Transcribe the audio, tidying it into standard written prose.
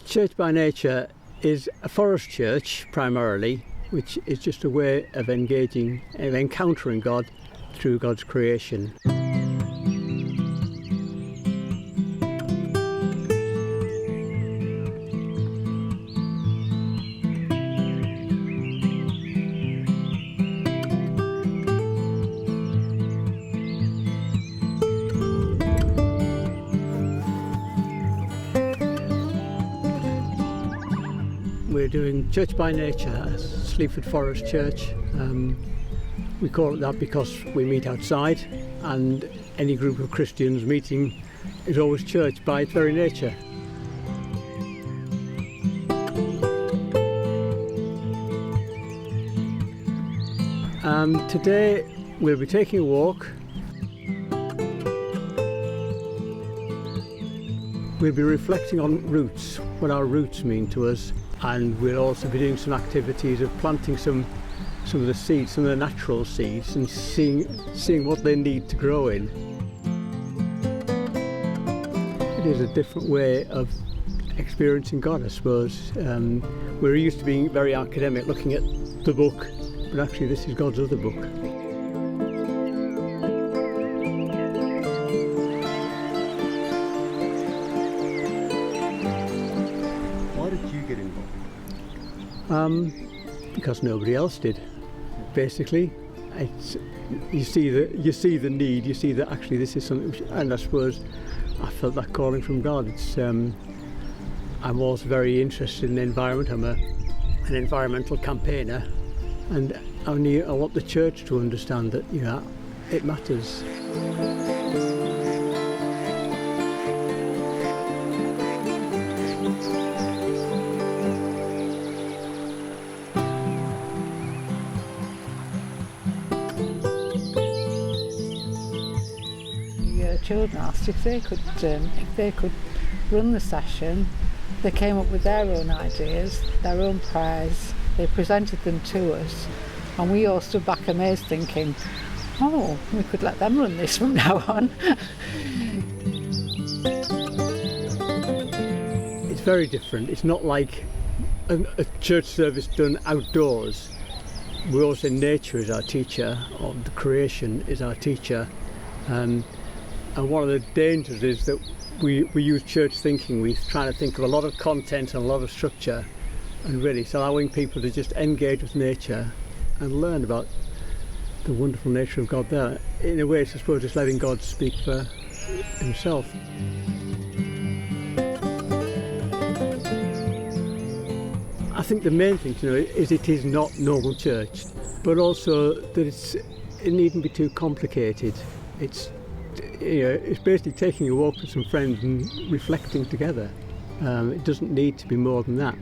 Church by Nature is a forest church primarily, which is just a way of engaging, of encountering God through God's creation. We're doing Church by Nature at Sleaford Forest Church. We call it that because we meet outside, and any group of Christians meeting is always church by its very nature. Today we'll be taking a walk. We'll be reflecting on roots, what our roots mean to us. And we'll also be doing some activities of planting some of the seeds, some of the natural seeds, and seeing what they need to grow in. It is a different way of experiencing God, I suppose. We're used to being very academic, looking at the book, but actually this is God's other book. Why did you get involved? Because nobody else did. Basically, you see the need. You see that actually this is something, and I suppose I felt that calling from God. I'm also very interested in the environment. I'm an environmental campaigner, and I want the church to understand that it matters. Children asked if they could run the session. They came up with their own ideas, their own prayers. They presented them to us, and we all stood back amazed, thinking, "Oh, we could let them run this from now on." It's very different. It's not like a church service done outdoors. We all say nature is our teacher, or the creation is our teacher. And one of the dangers is that we use church thinking. We try to think of a lot of content and a lot of structure, and really it's allowing people to just engage with nature and learn about the wonderful nature of God there. In a way, it's, I suppose, just letting God speak for himself. I think the main thing to know is it is not normal church, but also that it needn't be too complicated. It's basically taking a walk with some friends and reflecting together. It doesn't need to be more than that.